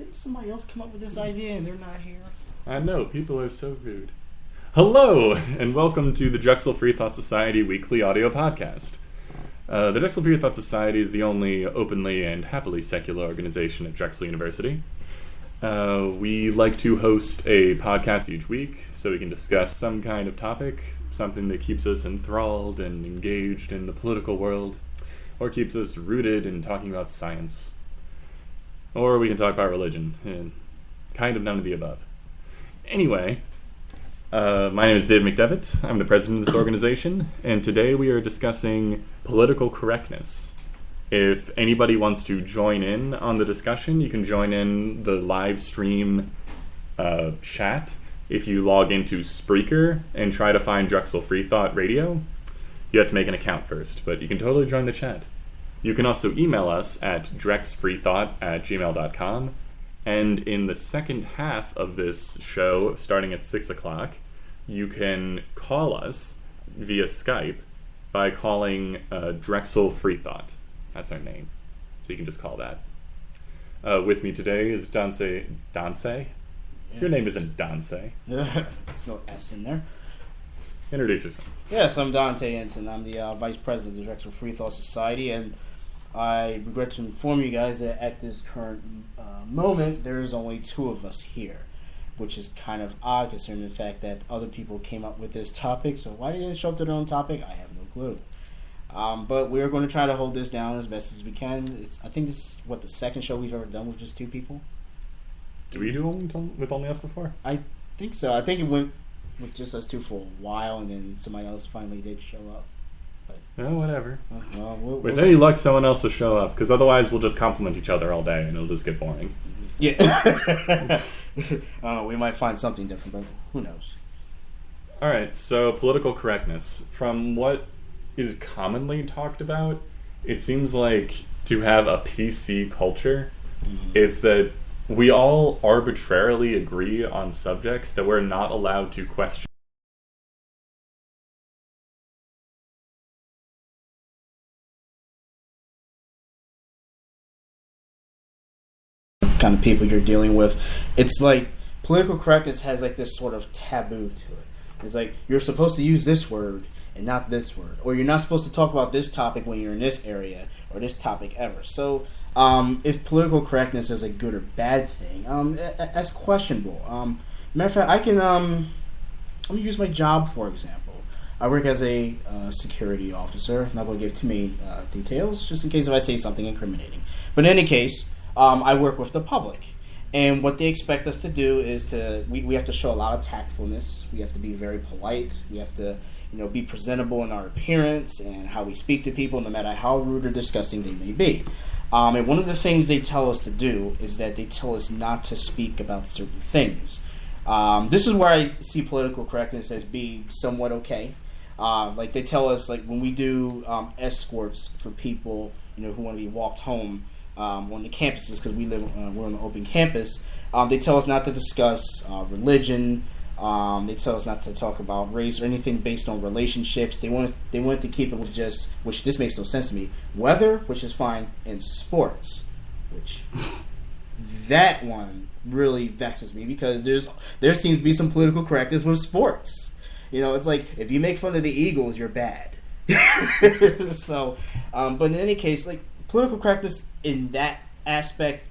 Didn't somebody else come up with this idea and they're not here? I know, people are so rude. Hello, and welcome to the Drexel Free Thought Society weekly audio podcast. The Drexel Free Thought Society is the only openly and happily secular organization at Drexel University. We like to host a podcast each week so we can discuss some kind of topic, something that keeps us enthralled and engaged in the political world, or keeps us rooted in talking about science. Or we can talk about religion, and kind of none of the above. Anyway, my name is Dave McDevitt. I'm the president of this organization, and today we are discussing political correctness. If anybody wants to join in on the discussion, you can join in the live stream chat. If you log into Spreaker and try to find Drexel Free Thought Radio, you have to make an account first, but you can totally join the chat. You can also email us at drexfreethought@gmail.com. And in the second half of this show, starting at 6 o'clock, you can call us via Skype by calling Drexel Free Thought. That's our name. So you can just call that. With me today is Danse. Danse? Yeah. Your name isn't Danse. There's no S in there. Introduce yourself. Yes, I'm Dante Ensign. I'm the vice president of the Drexel Free Thought Society, and I regret to inform you guys that at this current moment, there is only two of us here, which is kind of odd considering the fact that other people came up with this topic. So why they didn't show up to their own topic, I have no clue. But we're going to try to hold this down as best as we can. I think this is, the second show we've ever done with just two people? Did we do one with only us before? I think so. I think it went with just us two for a while, and then somebody else finally did show up. Oh, whatever. With any luck, someone else will show up, because otherwise we'll just compliment each other all day, and it'll just get boring. Yeah. We might find something different, but who knows? Alright, so political correctness. From what is commonly talked about, it seems like to have a PC culture, it's that we all arbitrarily agree on subjects that we're not allowed to question. Kind of people you're dealing with. It's like political correctness has like this sort of taboo to it. It's like you're supposed to use this word and not this word, or you're not supposed to talk about this topic when you're in this area or this topic ever. So if political correctness is a good or bad thing, that's questionable. Matter of fact, I can let me use my job for example. I work as a security officer. I'm not going to give too many details, just in case if I say something incriminating. But in any case, I work with the public, and what they expect us to do is we have to show a lot of tactfulness. We have to be very polite. We have to be presentable in our appearance and how we speak to people, no matter how rude or disgusting they may be. And one of the things they tell us to do is that they tell us not to speak about certain things. This is where I see political correctness as being somewhat okay. Like they tell us, like when we do escorts for people who want to be walked home on the campuses, because we're on an open campus, they tell us not to discuss religion. They tell us not to talk about race or anything based on relationships. They want to keep it with just, which this makes no sense to me, weather, which is fine, and sports, which that one really vexes me because there seems to be some political correctness with sports. It's like if you make fun of the Eagles, you're bad. So, but in any case, like political correctness in that aspect,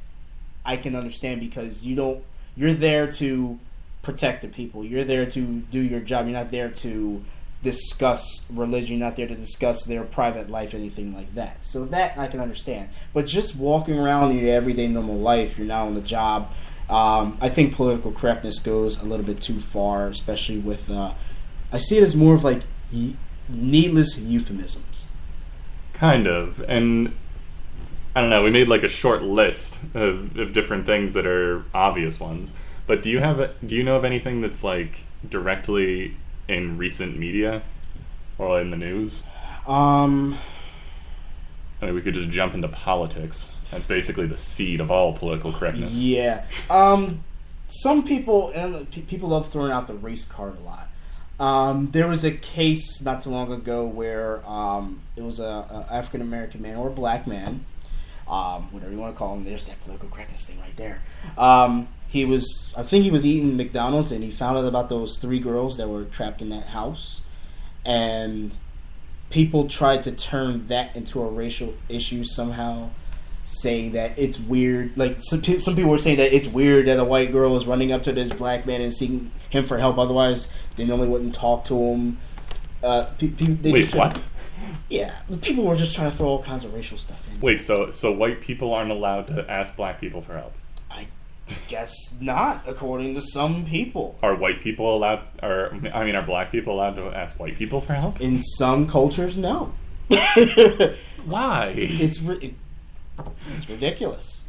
I can understand because you're there to protect the people. You're there to do your job. You're not there to discuss religion. You're not there to discuss their private life, anything like that. So that I can understand. But just walking around in your everyday normal life, you're not on the job. I think political correctness goes a little bit too far, especially with. I see it as more of like needless euphemisms. Kind of, and I don't know. We made like a short list of different things that are obvious ones. But do you know of anything that's like directly in recent media or in the news? I mean, we could just jump into politics. That's basically the seed of all political correctness. Yeah. Some people love throwing out the race card a lot. There was a case not too long ago where it was a African American man or a black man whatever you want to call him. There's that political correctness thing right there. I think he was eating McDonald's, and he found out about those 3 girls that were trapped in that house, and people tried to turn that into a racial issue somehow, saying that it's weird. Like some people were saying that it's weird that a white girl is running up to this black man and seeking him for help. Otherwise, they normally wouldn't talk to him. Wait, what? Yeah, people were just trying to throw all kinds of racial stuff in. Wait, so white people aren't allowed to ask black people for help? I guess not, according to some people. Are white people allowed, are black people allowed to ask white people for help? In some cultures, no. Why? It's ridiculous.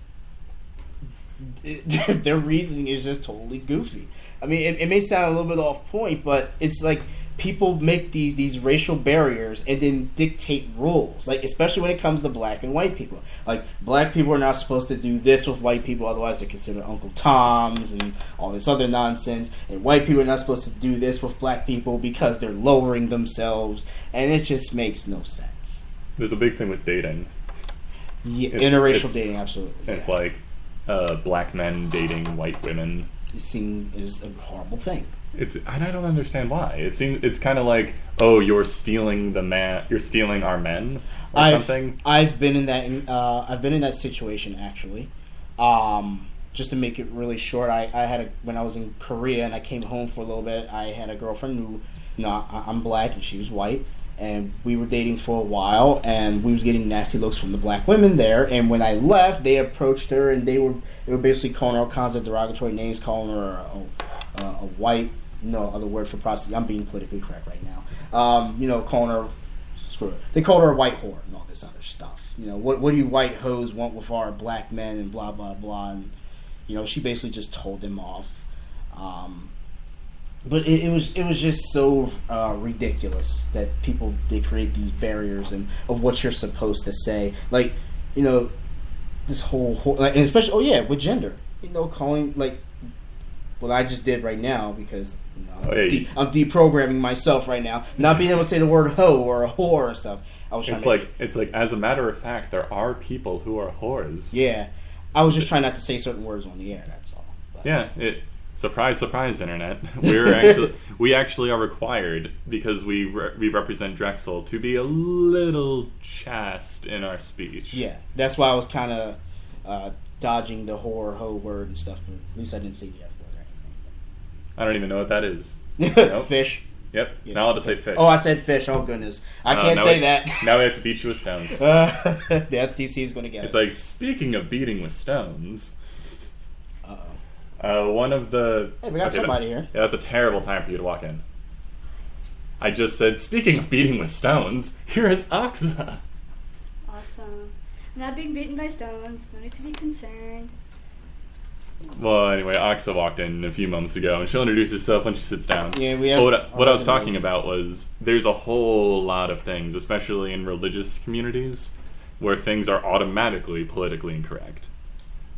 Their reasoning is just totally goofy. I mean, it may sound a little bit off point, but it's like people make these racial barriers and then dictate rules. Like, especially when it comes to black and white people. Like, black people are not supposed to do this with white people, otherwise they're considered Uncle Toms and all this other nonsense. And white people are not supposed to do this with black people because they're lowering themselves. And it just makes no sense. There's a big thing with dating. Yeah, interracial dating, absolutely. It's like black men dating white women. It is a horrible thing. I don't understand why. It's kind of like, oh, you're stealing our men or something. I've been in that situation actually. Just to make it really short, when I was in Korea and I came home for a little bit, I had a girlfriend who, I'm black and she was white, and we were dating for a while, and we was getting nasty looks from the black women there. And when I left, they approached her and they were basically calling her all kinds of derogatory names, calling her a white. No other word for prostitute. I'm being politically correct right now. Calling her, screw it. They called her a white whore and all this other stuff. What do you white hoes want with our black men and blah blah blah. And she basically just told them off. But it was just so ridiculous that they create these barriers and of what you're supposed to say. Like, this whole like, and especially with gender. Calling like. Well, I just did right now because I'm deprogramming myself right now, not being able to say the word hoe or a whore and stuff. It's like as a matter of fact, there are people who are whores. Yeah, I was just trying not to say certain words on the air. That's all. But. Yeah, surprise, surprise, internet. We actually are required because we represent Drexel to be a little chaste in our speech. Yeah, that's why I was kind of dodging the whore, hoe word and stuff. But at least I didn't say the F word. I don't even know what that is. Nope. Fish. Yep. Yeah. Now I'll just say fish. Oh, I said fish. Oh, goodness. I can't say that. Now we have to beat you with stones. The FCC is going to get It's like, speaking of beating with stones. Uh-oh. One of the... Hey, we got somebody here. Yeah, that's a terrible time for you to walk in. I just said, speaking of beating with stones, here is Oxa. Awesome. I'm not being beaten by stones. No need to be concerned. Well, anyway, Oxa walked in a few moments ago, and she'll introduce herself when she sits down. Yeah, we have. What I was talking about was there's a whole lot of things, especially in religious communities, where things are automatically politically incorrect.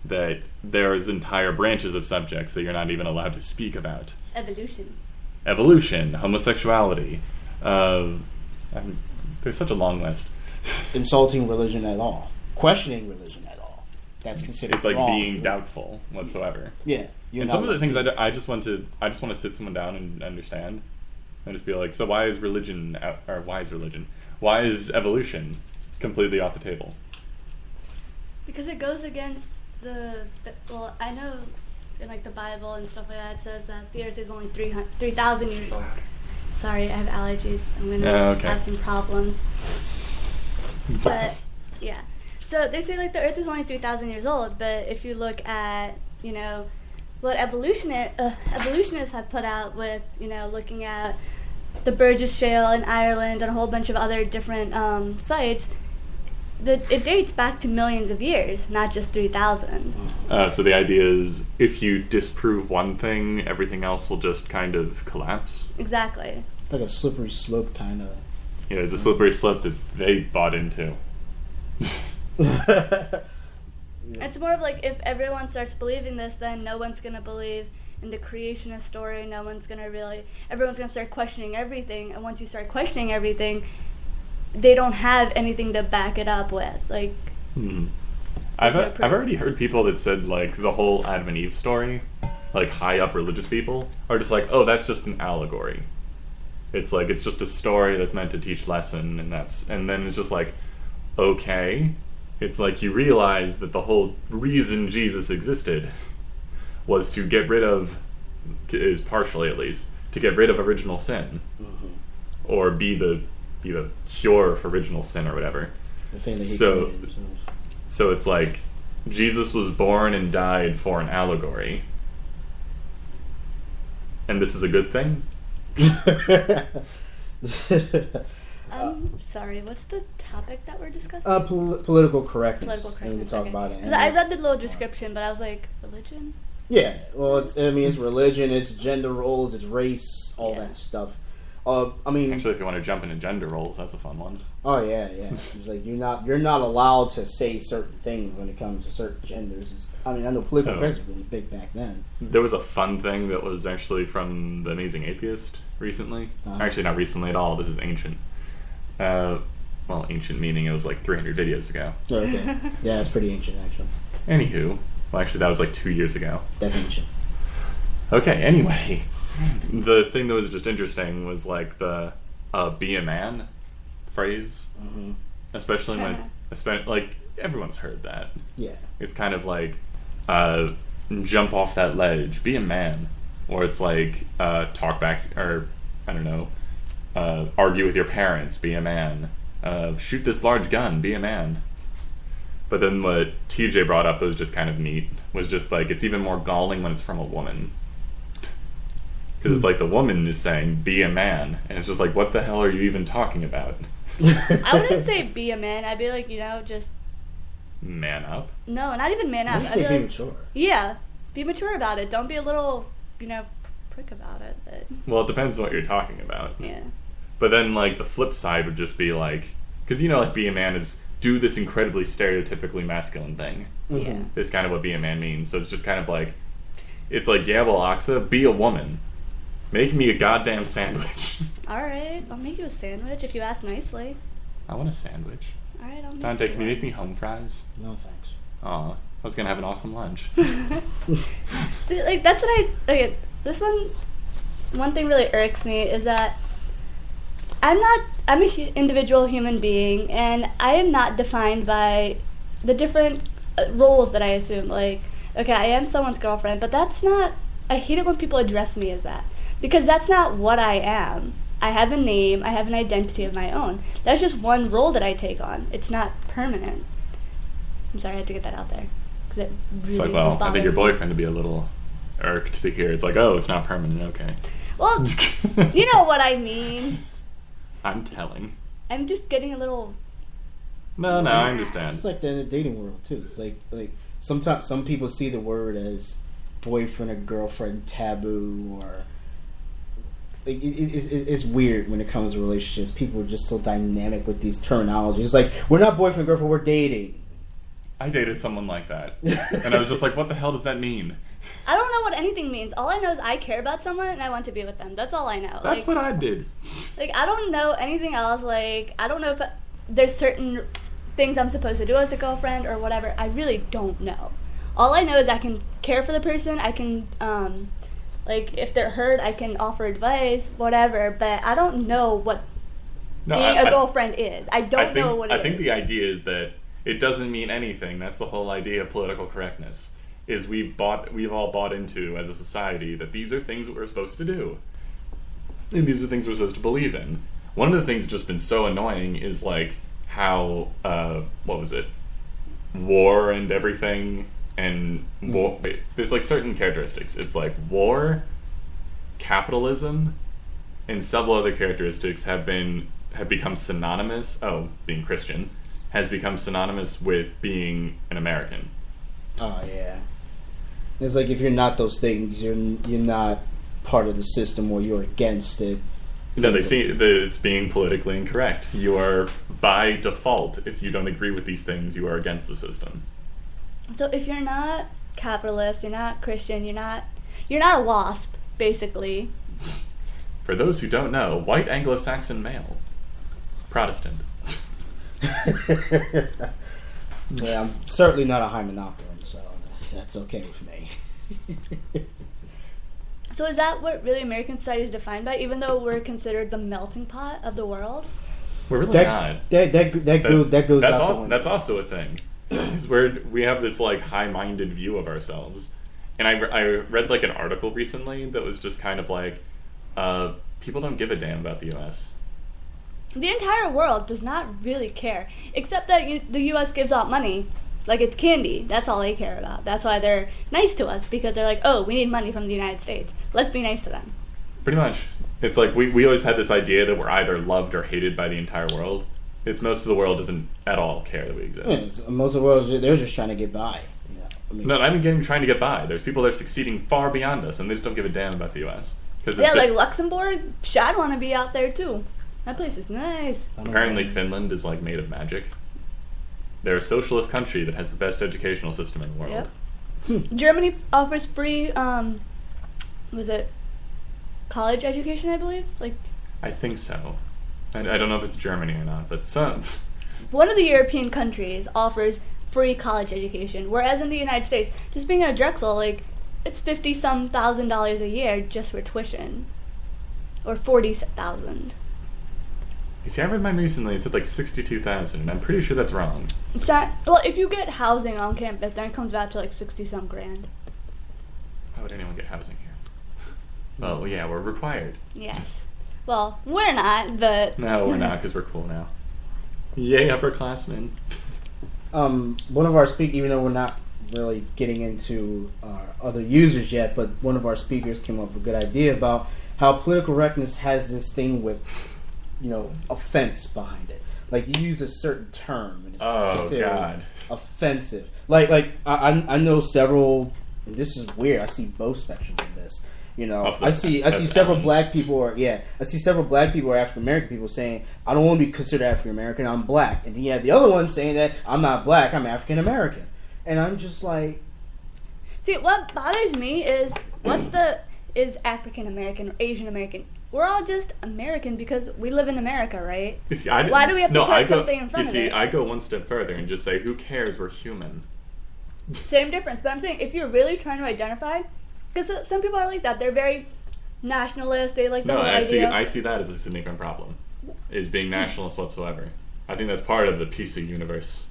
That there's entire branches of subjects that you're not even allowed to speak about. Evolution, homosexuality. There's such a long list. Insulting religion at all. Questioning religion. That's considered it's like wrong. Being doubtful whatsoever. Yeah, and some of the things I just want to sit someone down and understand, and just be like, so why is evolution completely off the table? Because it goes against I know in like the Bible and stuff like that, it says that the Earth is only 3,000 years old. Sorry, I have allergies. I'm gonna have some problems. But yeah. So they say like the Earth is only 3,000 years old, but if you look at what evolutionists have put out with looking at the Burgess Shale in Ireland and a whole bunch of other different sites, it dates back to millions of years, not just 3,000. So the idea is if you disprove one thing, everything else will just kind of collapse. Exactly. It's like a slippery slope kind of. Yeah, it's a slippery slope that they bought into. It's more of like if everyone starts believing this, then no one's gonna believe in the creationist story. Everyone's gonna start questioning everything, and once you start questioning everything, they don't have anything to back it up with. Like, I've already heard people that said, like, the whole Adam and Eve story, like, high up religious people, are just like, oh, that's just an allegory. It's like, it's just a story that's meant to teach lesson, and then it's just like, okay. It's like you realize that the whole reason Jesus existed was to get rid of, is partially at least, to get rid of original sin. Mm-hmm. Or be the cure for original sin or whatever. The thing that he created himself. So it's like Jesus was born and died for an allegory. And this is a good thing? I'm sorry, what's the topic that we're discussing? Political correctness. Political correctness. And we talk about it. 'Cause I read the little description, but I was like, religion? Yeah, well, it's religion, it's gender roles, it's race, all that stuff. Actually, if you want to jump into gender roles, that's a fun one. Oh yeah. It's like you're not allowed to say certain things when it comes to certain genders. I know political correctness was really big back then. There was a fun thing that was actually from The Amazing Atheist recently. Actually, not recently at all. This is ancient. Well, ancient meaning it was like 300 videos ago. Okay. Yeah, it's pretty ancient actually. Anywho, well, actually, that was like 2 years ago. That's ancient. Okay. Anyway. The thing that was just interesting was like the "be a man" phrase, especially when it's like everyone's heard that. Yeah, it's kind of like jump off that ledge, be a man, or it's like talk back, or I don't know, argue with your parents, be a man, shoot this large gun, be a man. But then what TJ brought up that was just kind of neat was just like it's even more galling when it's from a woman. Because it's like the woman is saying, be a man. And it's just like, what the hell are you even talking about? I wouldn't say be a man. I'd be like, just... Man up? No, not even man up. I'd say be mature. Yeah. Be mature about it. Don't be a little, prick about it. But... Well, it depends on what you're talking about. Yeah. But then, like, the flip side would just be like... Because, like, be a man is do this incredibly stereotypically masculine thing. Yeah. It's kind of what be a man means. So it's just kind of like... It's like, yeah, well, Aksa, be a woman. Make me a goddamn sandwich. Alright, I'll make you a sandwich if you ask nicely. I want a sandwich. Alright, I'll make Dante, you can you make me home fries? No thanks. Aw, I was gonna have an awesome lunch. See, like, that's what this one thing really irks me is that I'm an individual human being, and I am not defined by the different roles that I assume. Like, okay, I am someone's girlfriend, but that's not, I hate it when people address me as that. Because that's not what I am. I have a name, I have an identity of my own. That's just one role that I take on. It's not permanent. I'm sorry, I had to get that out there. Because it really It's like, well, I think your boyfriend would be a little irked to hear. It's like, oh, it's not permanent, okay. Well, you know what I mean. I'm telling. I'm just getting a little... No, I understand. It's like that in the dating world, too. It's like sometimes some people see the word as boyfriend or girlfriend taboo, or... It's weird when it comes to relationships. People are just so dynamic with these terminologies. It's like, we're not boyfriend, girlfriend, we're dating. I dated someone like that. And I was just like, what the hell does that mean? I don't know what anything means. All I know is I care about someone and I want to be with them. That's all I know. That's what I did. Like, I don't know anything else. Like, I don't know if there's certain things I'm supposed to do as a girlfriend or whatever. I really don't know. All I know is I can care for the person. I can, like, if they're hurt, I can offer advice, whatever. But I don't know what being a girlfriend is. I don't know what it is. I think the idea is that it doesn't mean anything. That's the whole idea of political correctness. Is we've all bought into as a society that these are things that we're supposed to do. And these are things we're supposed to believe in. One of the things that's just been so annoying is like how what was it? War and everything, and war. There's like certain characteristics. It's like war, capitalism, and several other characteristics have become synonymous. Oh, being Christian has become synonymous with being an American. Oh yeah. It's like if you're not those things, you're not part of the system, or you're against it. No, they see that it's being politically incorrect. You are, by default, if you don't agree with these things, you are against the system. So if you're not capitalist, you're not Christian, you're not a WASP, basically. For those who don't know, white Anglo-Saxon male, Protestant. Yeah, I'm certainly not a hymenopteron, so that's okay with me. So is that what really American society is defined by, even though we're considered the melting pot of the world? We're really not. That goes out the window. That's also a thing. Is we have this like high-minded view of ourselves. And I read like an article recently that was just kind of like, people don't give a damn about the U.S. The entire world does not really care, except that the U.S. gives out money. Like it's candy. That's all they care about. That's why they're nice to us, because they're like, oh, we need money from the United States. Let's be nice to them. Pretty much. It's like we always had this idea that we're either loved or hated by the entire world. It's most of the world doesn't at all care that we exist. Yeah, most of the world, they're just trying to get by. No, not even trying to get by. There's people that are succeeding far beyond us, and they just don't give a damn about the U.S. Like Luxembourg, I'd want to be out there too. That place is nice. Apparently Finland is like made of magic. They're a socialist country that has the best educational system in the world. Yep. Germany offers free, was it college education, I believe? I think so. I don't know if it's Germany or not, but some... One of the European countries offers free college education, whereas in the United States, just being at Drexel, it's $50-some thousand a year just for tuition. Or $40,000. You see, I read mine recently. It said $62,000, and I'm pretty sure that's wrong. It's not, well, if you get housing on campus, then it comes back to 60-some grand. Why would anyone get housing here? Well, yeah, we're required. Yes. Well, we're not, but... No, we're not, because we're cool now. Yay, upperclassmen. One of our speakers, even though we're not really getting into other users yet, but one of our speakers came up with a good idea about how political correctness has this thing with, offense behind it. Like, you use a certain term, and it's considered offensive. I know several, and this is weird, I see both spectrums of this. I see several black people or African American people saying, I don't want to be considered African American, I'm black. And then you have the other one saying that I'm not black, I'm African American. And I'm just like... See, what bothers me is is African American or Asian American. We're all just American because we live in America, right? You see, why do we have to put something in front of it? You see, I go one step further and just say, who cares, we're human. Same difference. But I'm saying, if you're really trying to identify... Because some people are like that. They're very nationalist. They like the whole idea. I see that as a significant problem, is being nationalist whatsoever. I think that's part of the PC universe.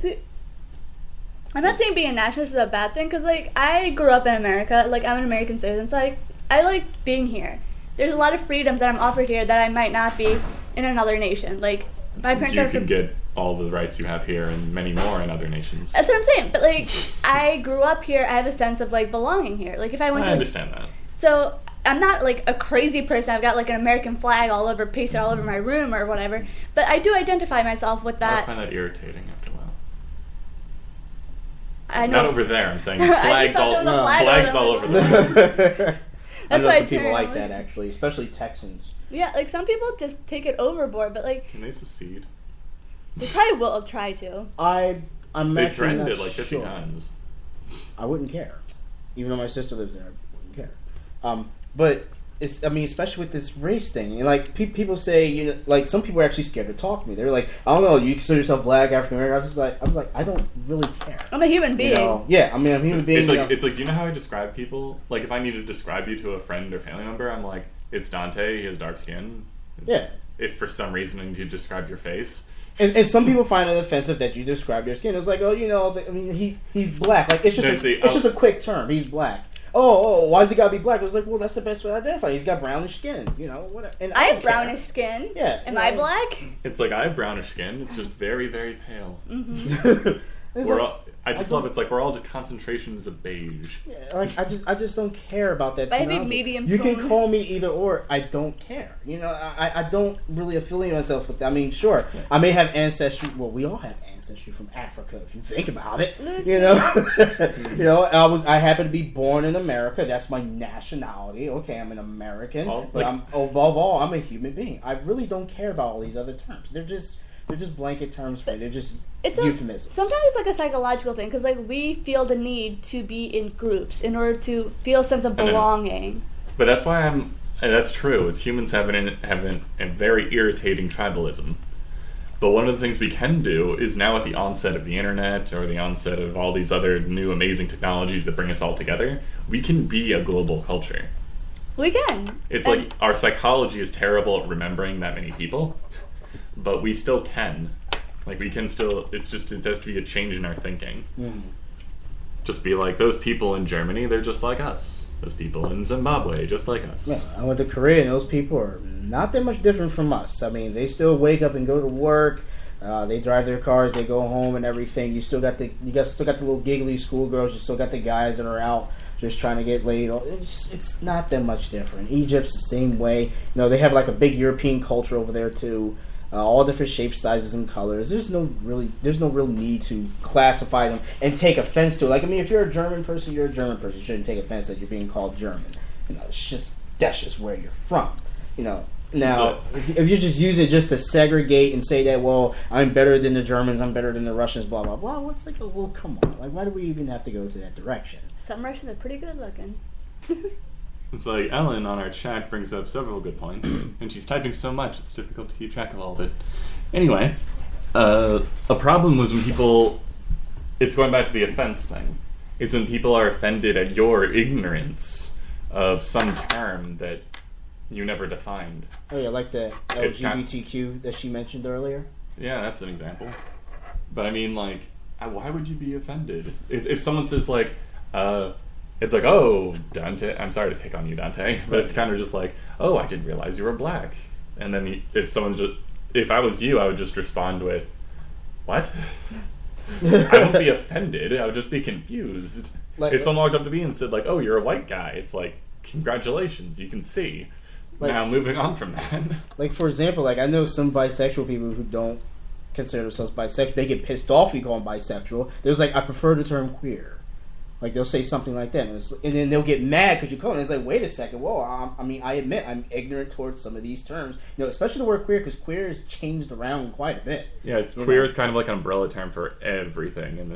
See, I'm not saying being a nationalist is a bad thing, because I grew up in America. I'm an American citizen, so I like being here. There's a lot of freedoms that I'm offered here that I might not be in another nation. My parents you can get all the rights you have here and many more in other nations. That's what I'm saying. But I grew up here. I have a sense of belonging here. If I went I understand that. So I'm not a crazy person. I've got an American flag pasted all over my room or whatever. But I do identify myself with that. I find that irritating after a while. I know. Not over there. I'm saying flags all over the room. That's I know why some people like that, actually, especially Texans. Yeah, some people just take it overboard, but Can they secede? They probably will try to. I'm They've actually threatened not it 50 sure. times. I wouldn't care, even though my sister lives there. I wouldn't care. But especially with this race thing, and people say, some people are actually scared to talk to me. They're like, I don't know, you consider yourself black, African American? I was like, I don't really care. I'm a human being. Yeah, I'm a human being. It's like, do you know how I describe people? If I need to describe you to a friend or family member, I'm like, it's Dante. He has dark skin. Yeah. If for some reason I need to describe your face. And some people find it offensive that you describe their skin. It's like, he's black. It's just a quick term. He's black. Oh, why does he gotta be black? It was like, well, that's the best way to identify. He's got brownish skin, What? And I have brownish skin. Yeah. Am I black? It's like I have brownish skin. It's just very, very pale. Mm-hmm. I just love it's we're all just concentrations of beige. Yeah, I just don't care about that. Maybe medium. You can call me either or. I don't care. I don't really affiliate myself with that. Sure, I may have ancestry. Well, we all have ancestry from Africa, if you think about it. I happen to be born in America. That's my nationality. Okay, I'm an American, but above all, I'm a human being. I really don't care about all these other terms. They're just blanket terms for me. They're just euphemisms. Sometimes it's a psychological thing, because we feel the need to be in groups in order to feel a sense of belonging. But that's why that's true. It's humans having a very irritating tribalism. But one of the things we can do is now at the onset of the internet or the onset of all these other new amazing technologies that bring us all together, we can be a global culture. We can. It's like our psychology is terrible at remembering that many people, but we still can. Like, we can still, it has to be a change in our thinking. Mm. Just be like, those people in Germany, they're just like us. Those people in Zimbabwe, just like us. Yeah, I went to Korea, and those people are not that much different from us. I mean, they still wake up and go to work. They drive their cars. They go home and everything. You still got the little giggly schoolgirls. You still got the guys that are out just trying to get laid. It's not that much different. Egypt's the same way. They have like a big European culture over there too. All different shapes, sizes, and colors. There's no real need to classify them and take offense to it. Like, I mean, if you're a German person, you're a German person. You shouldn't take offense that you're being called German. That's just where you're from. Now, if you just use it just to segregate and say that, well, I'm better than the Germans, I'm better than the Russians, blah blah blah. It's like, well, come on. Like, why do we even have to go to that direction? Some Russians are pretty good looking. It's like Ellen on our chat brings up several good points, and she's typing so much it's difficult to keep track of all of it. Anyway, a problem was when people, it's going back to the offense thing, is when people are offended at your ignorance of some term that you never defined. Oh yeah, like the LGBTQ that she mentioned earlier? Yeah, that's an example. But I mean, like, why would you be offended? If someone says, like, it's like, oh, Dante, I'm sorry to pick on you, Dante, but it's kind of just like, oh, I didn't realize you were black. And then if I was you, I would just respond with, what? I wouldn't be offended, I would just be confused. Like, if someone walked up to me and said, like, oh, you're a white guy, it's like, congratulations, you can see. Like, now moving on from that. Like, for example, like, I know some bisexual people who don't consider themselves bisexual. They get pissed off if you call them bisexual. There's like, I prefer the term queer. Like, they'll say something like that, and then they'll get mad because you call it. And it's like, wait a second, whoa, I admit I'm ignorant towards some of these terms. Especially the word queer, because queer has changed around quite a bit. Yeah, queer is kind of like an umbrella term for everything in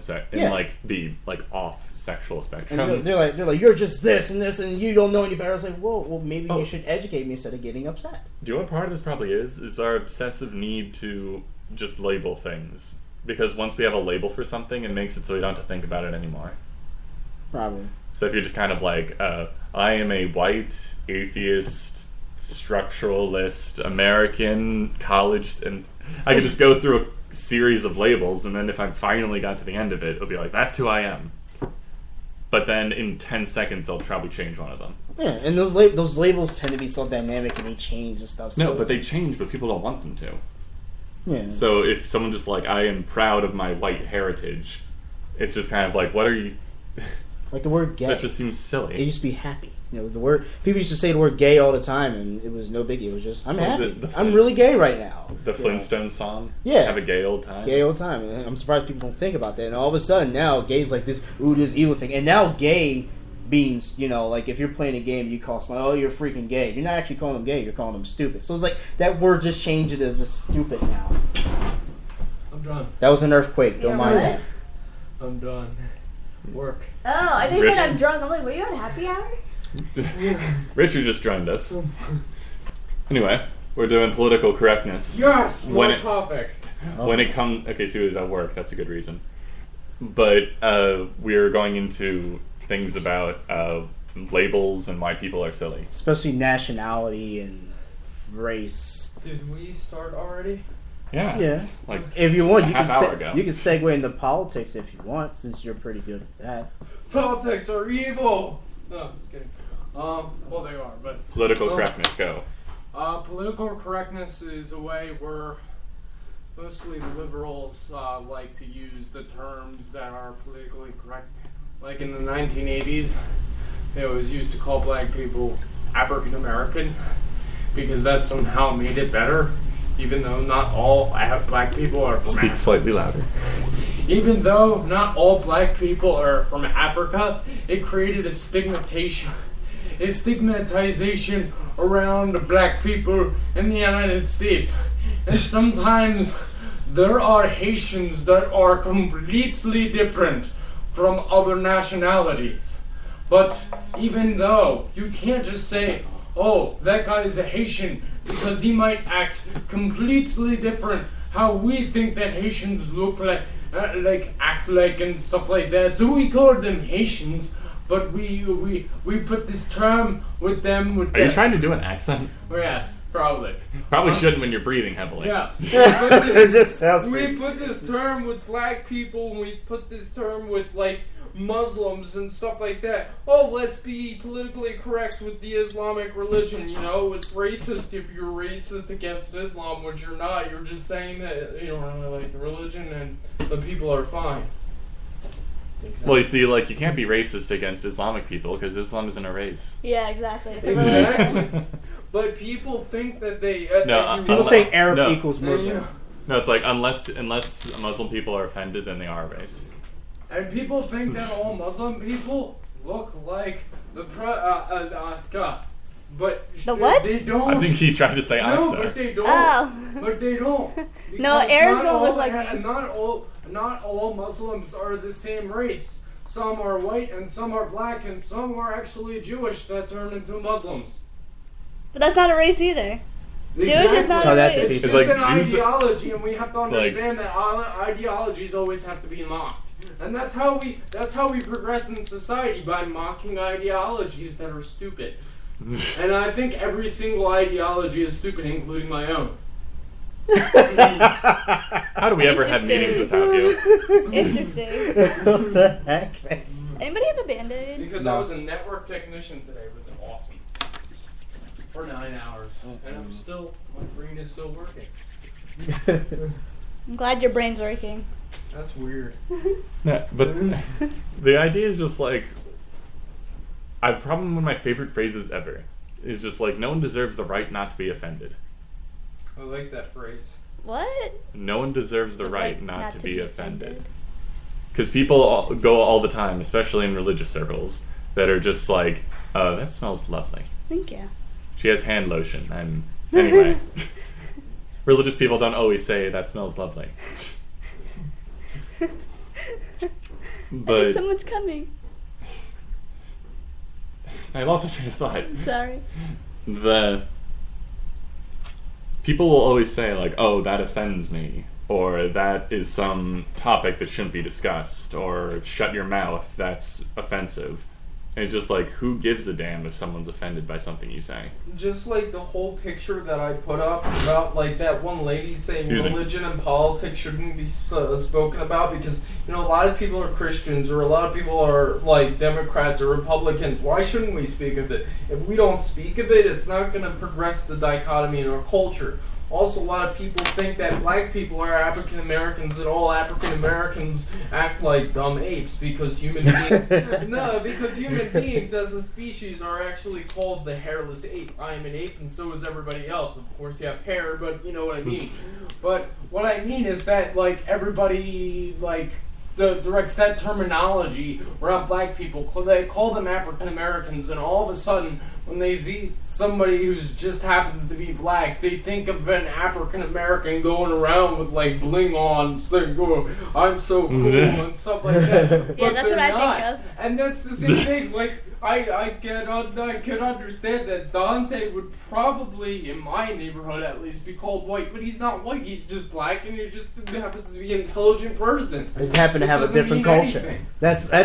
like the off sexual spectrum. And they're like, you're just this and this, and you don't know any better. I was like, whoa, well, maybe you should educate me instead of getting upset. Do you know what part of this probably is our obsessive need to just label things? Because once we have a label for something, it makes it so we don't have to think about it anymore. Probably. So if you're just kind of like, I am a white, atheist, structuralist, American, college, and I could just go through a series of labels, and then if I finally got to the end of it, it'll be like, that's who I am. But then in 10 seconds, I'll probably change one of them. Yeah, and those labels tend to be so dynamic, and they change and stuff. No, but they change, but people don't want them to. Yeah. So if someone just like, I am proud of my white heritage, it's just kind of like, what are you... Like the word gay. That just seems silly. It used to be happy. The word, people used to say the word gay all the time, and it was no biggie. It was just, I'm happy. I'm really gay right now. The Flintstones song? Yeah. Have a gay old time? Gay old time. And I'm surprised people don't think about that. And all of a sudden, now, gay's like this evil thing. And now gay means, like if you're playing a game, you call someone, oh, you're freaking gay. You're not actually calling them gay, you're calling them stupid. So it's like, that word just changed it as just stupid now. I'm done. That was an earthquake. Don't mind that. I'm done. Work. Oh, I think you said I'm drunk. I'm like, were you on happy hour? Richard just joined us. Anyway, we're doing political correctness. Yes, one topic. When it comes... Okay, so he was at work. That's a good reason. But we're going into things about labels and why people are silly. Especially nationality and race. Did we start already? Yeah. Like, if you want, you can segue into politics if you want, since you're pretty good at that. Politics are evil. No, just kidding. Well, they are, but political correctness. Go. Political correctness is a way where mostly liberals like to use the terms that are politically correct. Like in the 1980s, they always used to call black people African American because that somehow made it better. Even though not all black people are from Speak slightly louder. Even though not all black people are from Africa, it created a stigmatization around black people in the United States. And sometimes there are Haitians that are completely different from other nationalities. But even though you can't just say, oh, that guy is a Haitian, because he might act completely different how we think that Haitians look like, act like, and stuff like that. So we call them Haitians, but we put this term with them. Are you trying to do an accent? Oh, yes, probably. Probably shouldn't when you're breathing heavily. Yeah. It just sounds We weird. put this term with black people, and we put this term with, like, Muslims and stuff like that. Oh, let's be politically correct with the Islamic religion, you know? It's racist if you're racist against Islam, which you're not. You're just saying that you don't really like the religion and the people are fine. Well, you see, like, you can't be racist against Islamic people because Islam isn't a race. Yeah, exactly. It's a religion. Exactly. But people think that they... People think Arab equals Muslim. No, it's like, unless Muslim people are offended, then they are a race. And people think that all Muslim people look like the Aska. But The what? They don't. I think he's trying to say No, Aksa. but they don't. Oh. But they don't. No, Because Arabs not don't look all- like me. Not all Muslims are the same race. Some are white and some are black and some are actually Jewish that turn into Muslims. But that's not a race either. Jewish is not So a that race. It's defeats just like an Jews- ideology, and we have to understand that ideologies always have to be mocked. And that's how we progress in society, by mocking ideologies that are stupid. And I think every single ideology is stupid, including my own. How do we ever have meetings without you? Interesting. What the heck, man? Anybody have a Band-Aid? Because No. I was a network technician today. It was awesome. For 9 hours. And I'm still, my brain is still working. I'm glad your brain's working. That's weird. No, but the idea is just like, probably one of my favorite phrases ever is just like, no one deserves the right not to be offended. I like that phrase. What? No one deserves the right not to be offended. Because people go all the time, especially in religious circles, that are just like, oh, that smells lovely. Thank you. She has hand lotion. And anyway, religious people don't always say that smells lovely. I think But someone's coming. I lost my train of thought. Sorry. The people will always say like, oh, that offends me, or that is some topic that shouldn't be discussed, or shut your mouth, that's offensive. And it's just like, who gives a damn if someone's offended by something you say? Just like the whole picture that I put up about like that one lady saying Excuse me. religion and politics shouldn't be spoken about because, you know, a lot of people are Christians or a lot of people are like Democrats or Republicans. Why shouldn't we speak of it? If we don't speak of it, it's not going to progress the dichotomy in our culture. Also, a lot of people think that black people are African Americans and all African Americans act like dumb apes because human beings. No, because human beings as a species are actually called the hairless ape. I am an ape, and so is everybody else. Of course, you have hair, but you know what I mean. But what I mean is that like everybody like directs that terminology around black people. They call them African Americans, and all of a sudden, when they see somebody who just happens to be black, they think of an African American going around with like bling on, saying, "Oh, I'm so cool" and stuff like that. Yeah, But that's what they're I not. think of. And that's the same thing. Like I can understand that Dante would probably, in my neighborhood at least, be called white, but he's not white. He's just black, and he just happens to be an intelligent person. I just happen to have a Doesn't different mean culture. anything. That's Yeah,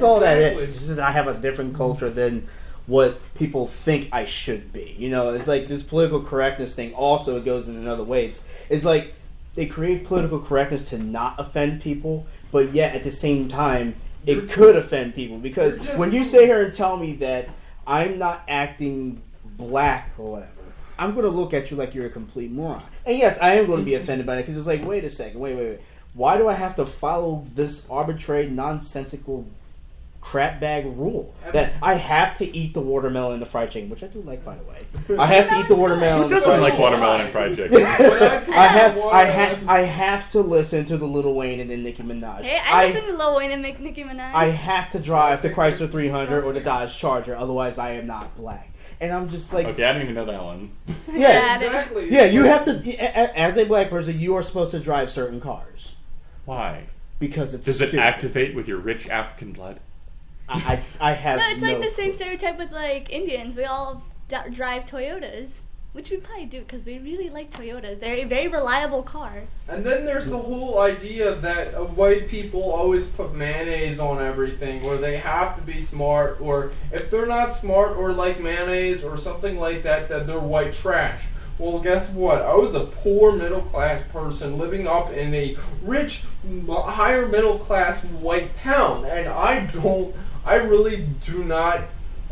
all that exactly. is. It's just I have a different culture than what people think I should be. You know, it's like this political correctness thing also goes in another way. It's like they create political correctness to not offend people, but yet at the same time it could offend people because when you sit here and tell me that I'm not acting black or whatever, I'm going to look at you like you're a complete moron. And yes, I am going to be offended by it because it's like, wait a second, wait. Why do I have to follow this arbitrary, nonsensical crap bag rule that I have to eat the watermelon and the fried chicken, which I do like, by the way. I have to eat the watermelon. Who and the doesn't fried like chicken. watermelon and fried chicken? I have to listen to the Lil Wayne and then Nicki Minaj. Hey, I listen to Lil Wayne and make Nicki Minaj. I have to drive the Chrysler 300 or the Dodge Charger, otherwise I am not black. And I'm just like, Okay, I didn't even know that one. yeah, Exactly. yeah. You have to, as a black person, you are supposed to drive certain cars Why? because it's Does it stupid. activate with your rich African blood? I have No, it's like the clue. same stereotype with like Indians. We all drive Toyotas. which we probably do because we really like Toyotas. They're a very reliable car. And then there's the whole idea that white people always put mayonnaise on everything, or they have to be smart, or if they're not smart or like mayonnaise or something like that, then they're white trash. Well, guess what? I was a poor middle-class person living up in a rich, higher middle-class white town, and I really do not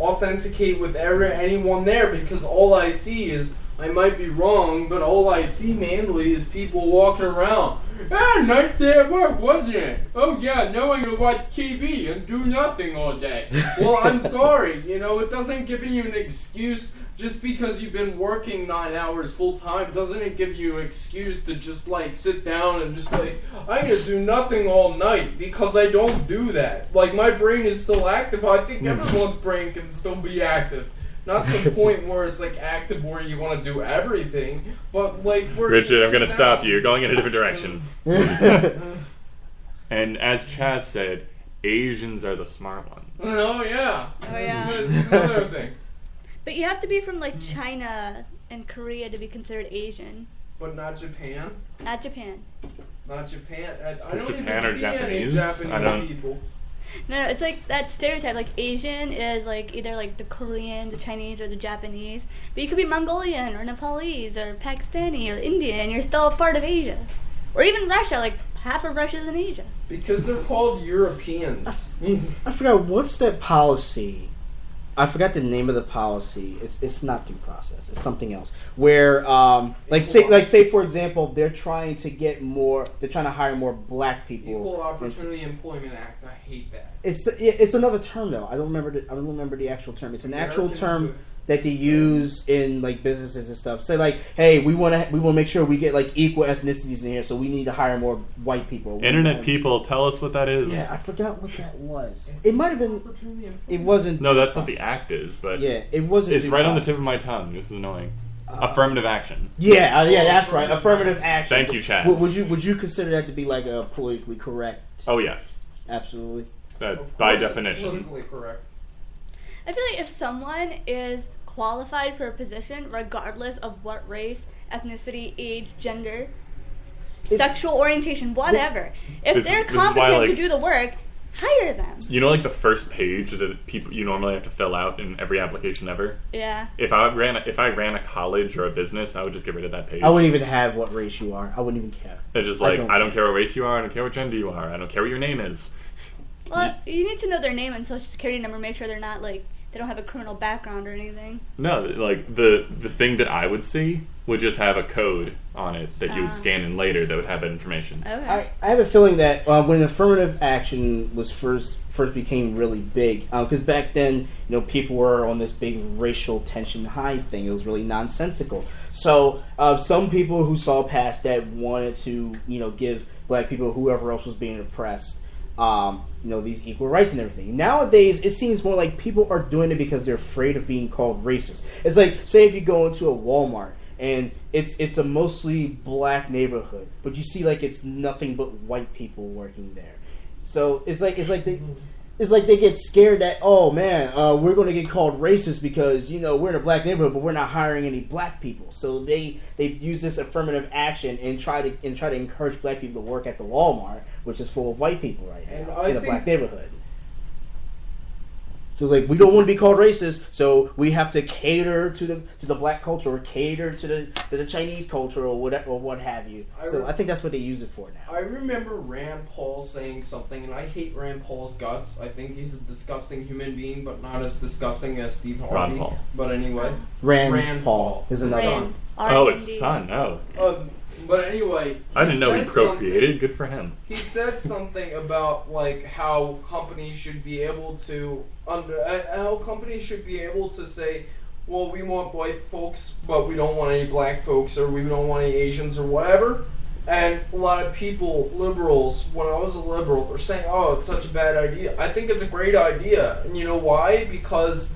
authenticate with anyone there, because all I see is, I might be wrong, but all I see mainly is people walking around. Nice day at work, wasn't it? Oh yeah, now I'm gonna watch TV and do nothing all day. Well, I'm sorry, it doesn't give you an excuse. Just because you've been working 9 hours full time, doesn't it give you an excuse to just sit down and just I'm gonna do nothing all night, because I don't do that. My brain is still active. I think everyone's brain can still be active. Not to the point where it's active where you want to do everything, but Richard, I'm gonna stop you. You're going in a different direction. And as Chaz said, Asians are the smart ones. Oh yeah. Oh yeah. That's another thing. But you have to be from China and Korea to be considered Asian. But not Japan. Not Japan. Not Japan. I don't Japan even or see Japanese? any Japanese people. No, it's that stereotype. Asian is either the Korean, the Chinese, or the Japanese. But you could be Mongolian or Nepalese or Pakistani or Indian, and you're still a part of Asia. Or even Russia. Half of Russia's in Asia. Because they're called Europeans. I forgot, what's that policy? I forgot the name of the policy. It's not due process. It's something else. Where, say for example, they're trying to hire more black people. Equal Opportunity Employment Act. I hate that. It's another term though. I don't remember the actual term. It's an actual term that they use in businesses and stuff. Say hey, we want to make sure we get equal ethnicities in here, so we need to hire more white people. Internet people, tell us what that is. Yeah, I forgot what that was. It might have been. It wasn't. No, that's what the act is, but yeah, it wasn't. It's right on the tip of my tongue. This is annoying. Affirmative action. Yeah, that's right. Affirmative action. Thank you, Chaz. Would you consider that to be a politically correct? Oh yes, absolutely. That's by definition. Politically correct. I feel if someone is qualified for a position, regardless of what race, ethnicity, age, gender, sexual orientation, whatever, if they're competent to do the work, hire them. The first page that you normally have to fill out in every application ever? Yeah. If I ran a college or a business, I would just get rid of that page. I wouldn't even have what race you are. I wouldn't even care. It's just I don't care what race you are, I don't care what gender you are, I don't care what your name is. Well, you need to know their name and social security number, make sure they're not they don't have a criminal background or anything. No, the thing that I would see would just have a code on it that you would scan in later that would have that information. Okay. I have a feeling that when affirmative action was first became really big, because back then, people were on this big racial tension high thing. It was really nonsensical. So some people who saw past that wanted to, give black people, whoever else was being oppressed, these equal rights and everything. Nowadays, it seems more like people are doing it because they're afraid of being called racist. It's say if you go into a Walmart and it's a mostly black neighborhood, but you see it's nothing but white people working there. So it's like they get scared that, oh man, we're going to get called racist because we're in a black neighborhood, but we're not hiring any black people. So they use this affirmative action and try to encourage black people to work at the Walmart, which is full of white people right now in a black neighborhood. So it's we don't want to be called racist, so we have to cater to the black culture, or cater to the Chinese culture, or whatever, or what have you. I think that's what they use it for now. I remember Rand Paul saying something, and I hate Rand Paul's guts. I think he's a disgusting human being, but not as disgusting as Steve Harvey. Ron Paul. But anyway, Rand Paul is another one. Oh, his son. Oh. But anyway, I didn't know he procreated. Good for him. He said something about how companies should be able to say, well, we want white folks, but we don't want any black folks, or we don't want any Asians or whatever. And a lot of people, liberals, when I was a liberal, they're saying, oh, it's such a bad idea. I think it's a great idea. And you know why? Because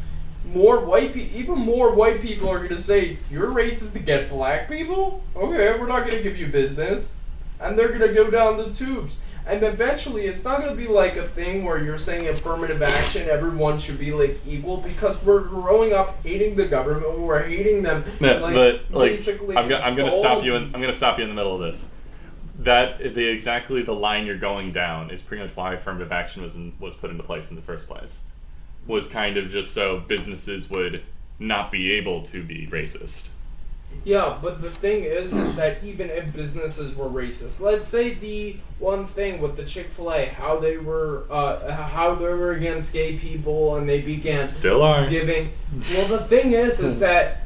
even more white people are going to say, you're racist to get black people? Okay, we're not going to give you business. And they're going to go down the tubes. And eventually, it's not going to be like a thing where you're saying affirmative action, everyone should be like equal, because we're growing up hating the government, we're hating them. No, but basically, I'm gonna stop you. I'm gonna stop you in the middle of this. Exactly the line you're going down is pretty much why affirmative action was put into place in the first place. Was kind of just so businesses would not be able to be racist. Yeah, but the thing is that even if businesses were racist, let's say the one thing with the Chick-fil-A, how they were against gay people, and they began Still are giving. Well, the thing is that,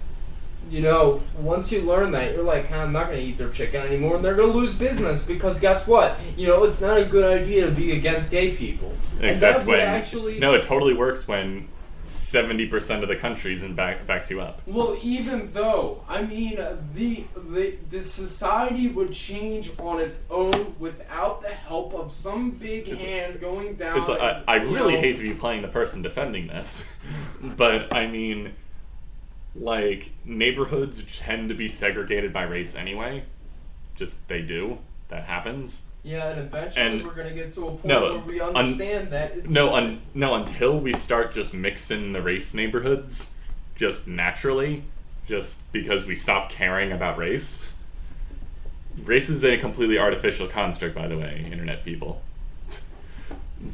you know, once you learn that, you're like, I'm not going to eat their chicken anymore, and they're going to lose business, because guess what? You know, it's not a good idea to be against gay people. Except when no, it totally works when 70% of the countries backs you up. Well, even though, I mean, the society would change on its own without the help of some big hand going down. It's like, I really hate to be playing the person defending this, but I mean, like, neighborhoods tend to be segregated by race anyway. Just, they do. That happens. Yeah, and eventually we're going to get to a point where we understand that it's... Until we start just mixing the race neighborhoods, just naturally, just because we stop caring about race. Race is a completely artificial construct, by the way, internet people.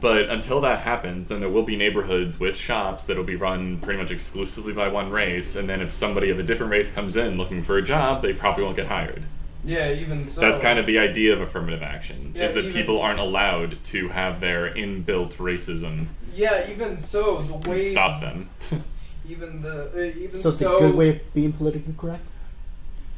But until that happens, then there will be neighborhoods with shops that will be run pretty much exclusively by one race, and then if somebody of a different race comes in looking for a job, they probably won't get hired. Yeah, even so. That's kind of the idea of affirmative action, is that people aren't allowed to have their inbuilt racism. Yeah, even so, the way... Stop them. So it's a good way of being politically correct?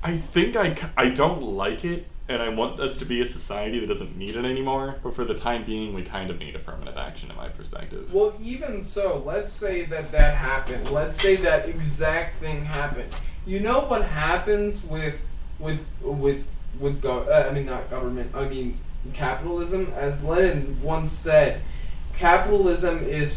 I think I don't like it, and I want us to be a society that doesn't need it anymore, but for the time being, we kind of need affirmative action, in my perspective. Well, even so, let's say that happened. Let's say that exact thing happened. You know what happens with not government, I mean capitalism? As Lenin once said, fascism is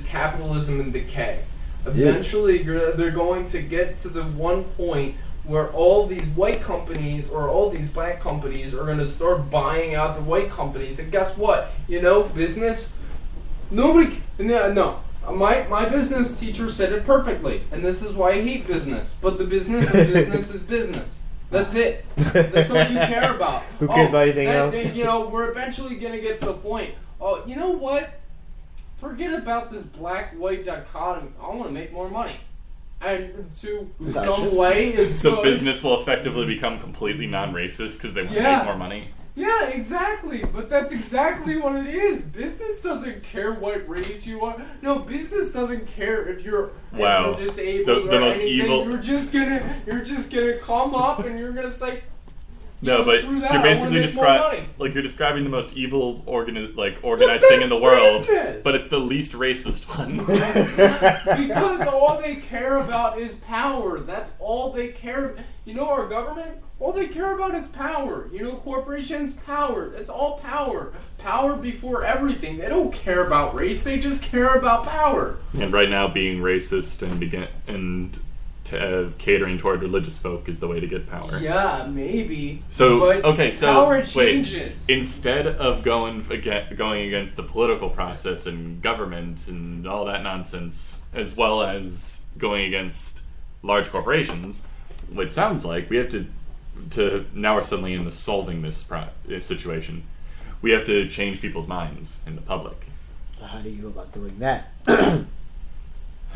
capitalism in decay. Eventually, they're going to get to the one point where all these white companies or all these black companies are going to start buying out the white companies. And guess what? You know, business, my business teacher said it perfectly, and this is why I hate business. But the business of business is business. That's it. That's all you care about. Who cares about anything else? You know, we're eventually going to get to the point. Oh, you know what? Forget about this black-white dichotomy. I want to make more money. And to some way, it's so business will effectively become completely non-racist because they want to make more money. Yeah, exactly. But that's exactly what it is. Business doesn't care what race you are. No, business doesn't care if you're disabled or anything. Evil. You're just gonna come up and you're gonna say. No, but you're basically describing the most evil organized thing in the world, but it's the least racist one. Because all they care about is power. That's all they care. You know, our government, all they care about is power. You know, corporations, power. It's all power. Power before everything. They don't care about race. They just care about power. And right now, being racist and catering toward religious folk is the way to get power. Yeah, maybe. So power changes. Instead of going against the political process and government and all that nonsense, as well as going against large corporations, what sounds like we have to now we're suddenly into solving this situation. We have to change people's minds in the public. How do you go about doing that?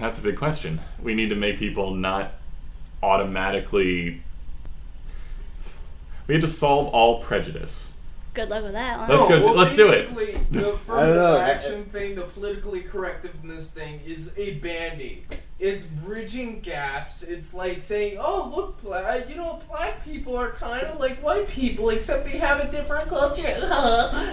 That's a big question. We need to make people not automatically... We have to solve all prejudice. Good luck with that. Let's do it. The affirmative action thing, the politically correctiveness thing, is a band-aid. It's bridging gaps. It's like saying, oh, look, black people are kind of like white people, except they have a different culture.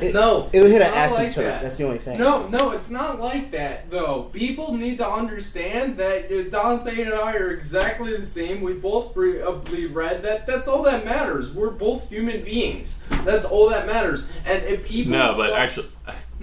It'll hit an asymptote. That's the only thing. No, it's not like that, though. People need to understand that Dante and I are exactly the same. We both believe red. That's all that matters. We're both human beings. That's all that matters. And if people... No, but actually...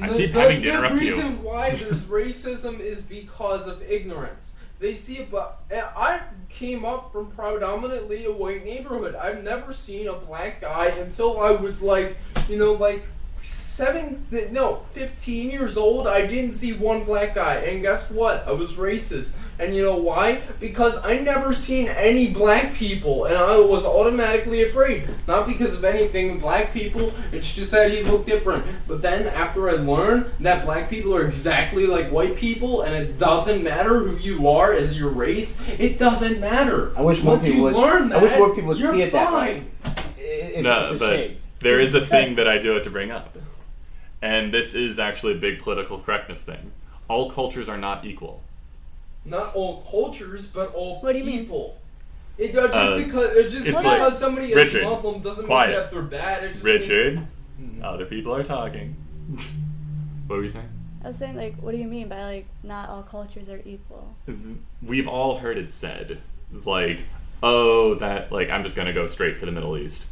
I keep having to interrupt you. The reason why there's racism is because of ignorance. they see it, but I came up from predominantly a white neighborhood. I've never seen a black guy until I was like 15 years old. I didn't see one black guy, and guess what? I was racist. And you know why? Because I never seen any black people, and I was automatically afraid. Not because of anything with black people, it's just that he looked different. But then after I learned that black people are exactly like white people, and it doesn't matter who you are as your race, it doesn't matter. I wish more Once people you would. learn that, I wish more people would you're see it that fine. way. It's a but shame. there is a thing that I do have to bring up. And this is actually a big political correctness thing. All cultures are not equal. Not all cultures, but all What do you mean? people. Just it's because like- somebody Richard, is Muslim doesn't quiet. mean that they're bad. It just Richard, means- other people are talking. What were you saying? I was saying, like, what do you mean by, like, not all cultures are equal? We've all heard it said, like, oh, that, like, I'm just gonna go straight for the Middle East.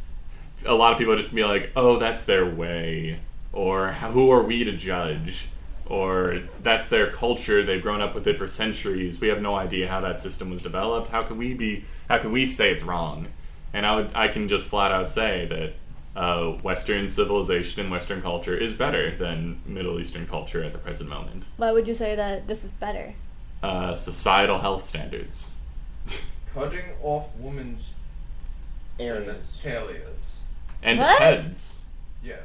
A lot of people just be like, oh, that's their way, or who are we to judge, or that's their culture, they've grown up with it for centuries, we have no idea how that system was developed, how can we say it's wrong? And I can just flat out say that Western civilization and Western culture is better than Middle Eastern culture at the present moment. Why would you say that this is better? Societal health standards. Cutting off women's Areas. genitalias. And What? heads. Yeah.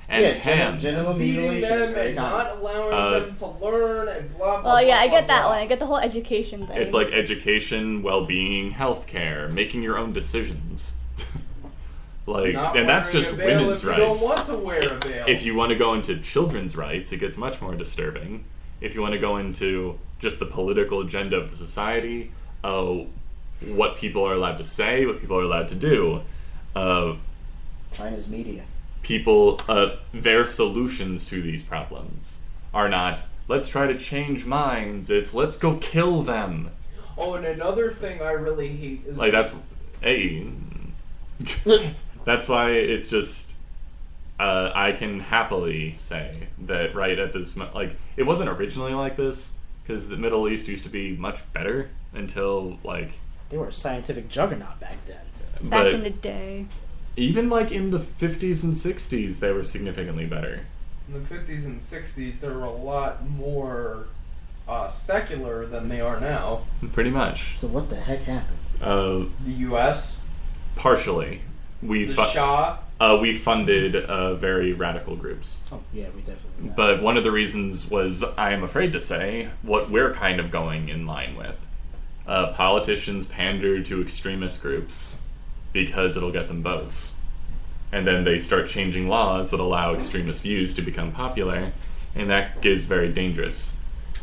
And Yeah, hands. genital Beating mutilation is them very and common. not allowing them to learn and blah blah. Well, yeah, blah, I get blah, that blah. one. I get the whole education thing. It's like education, well-being, healthcare, making your own decisions. Like, Not and that's wearing just a veil women's if you rights. don't want to wear a veil. If you want to go into children's rights, it gets much more disturbing. If you want to go into just the political agenda of the society, what people are allowed to say, what people are allowed to do, China's media. people, their solutions to these problems are not, let's try to change minds, it's, let's go kill them. Oh, and another thing I really hate is Like, that's, hey, that's why it's just, I can happily say that right at this, like, it wasn't originally like this, because the Middle East used to be much better until, like, They were a scientific juggernaut back then. Back but in the day. even, like, in the 50s and 60s, they were significantly better. in the 50s and 60s, they were a lot more secular than they are now. Pretty much. So what the heck happened? The U.S., Partially. We the Shah. we funded very radical groups. Oh yeah, we definitely. Got But one of the reasons was, I am afraid to say, what we're kind of going in line with. Politicians pander to extremist groups because it'll get them votes. And then they start changing laws that allow extremist views to become popular, and that is very dangerous.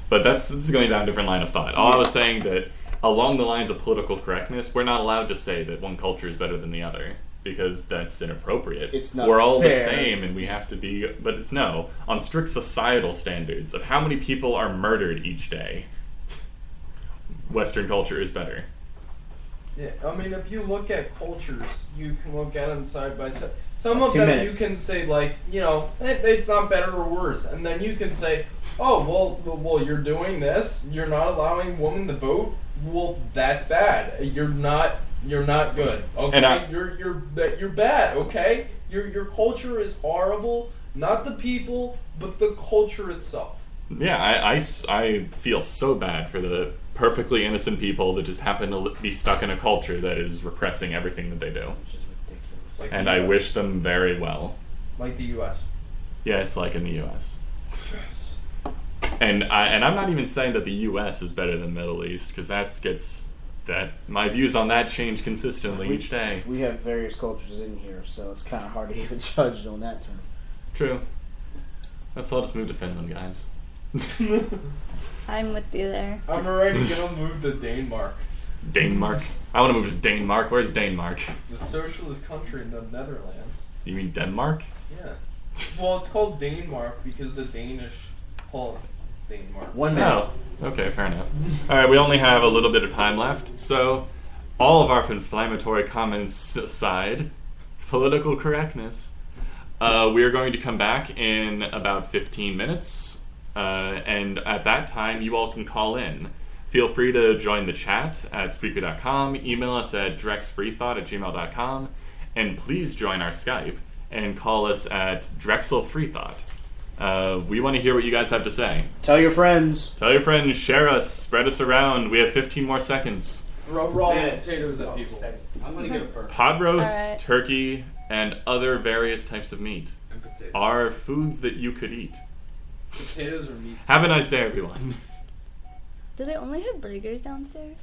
But this is going down a different line of thought. All I was saying that along the lines of political correctness, we're not allowed to say that one culture is better than the other, because that's inappropriate. It's not We're all the fair. same, and we have to be, but it's no. On strict societal standards of how many people are murdered each day, Western culture is better. Yeah, I mean, if you look at cultures, you can look at them side by side. Some of 2 them minutes. you can say, like, it's not better or worse. And then you can say, oh, well, you're doing this. You're not allowing women to vote. Well, that's bad. You're not good. Okay, And you're bad. Okay, your culture is horrible. Not the people, but the culture itself. Yeah, I feel so bad for the perfectly innocent people that just happen to be stuck in a culture that is repressing everything that they do. Which is ridiculous. Like And the I US. wish them very well. Like the U.S. Yes, like in the U.S. Yes. And I'm not even saying that the U.S. is better than Middle East, because my views on that change consistently each day. We have various cultures in here, so it's kind of hard to even judge on that term. True. Let's all just move to Finland, guys. I'm with you there. I'm already gonna move to Denmark. Denmark. I want to move to Denmark. Where's Denmark? It's a socialist country in the Netherlands. You mean Denmark? Yeah. Well, it's called Denmark because the Danish call it Denmark. 1 minute. Oh, okay, fair enough. Alright, we only have a little bit of time left, so all of our inflammatory comments aside, political correctness, we are going to come back in about 15 minutes, and at that time you all can call in. Feel free to join the chat at Spreaker.com, email us at drexfreethought@gmail.com, and please join our Skype and call us at drexelfreethought. We want to hear what you guys have to say. Tell your friends. Tell your friends, share us, spread us around. We have 15 more seconds. Throw raw Minutes. potatoes at people. I'm going to get a burp. Pod roast, All right. turkey, and other various types of meat And potatoes. are foods that you could eat. Potatoes or meat? Have a nice day, everyone. Do they only have burgers downstairs?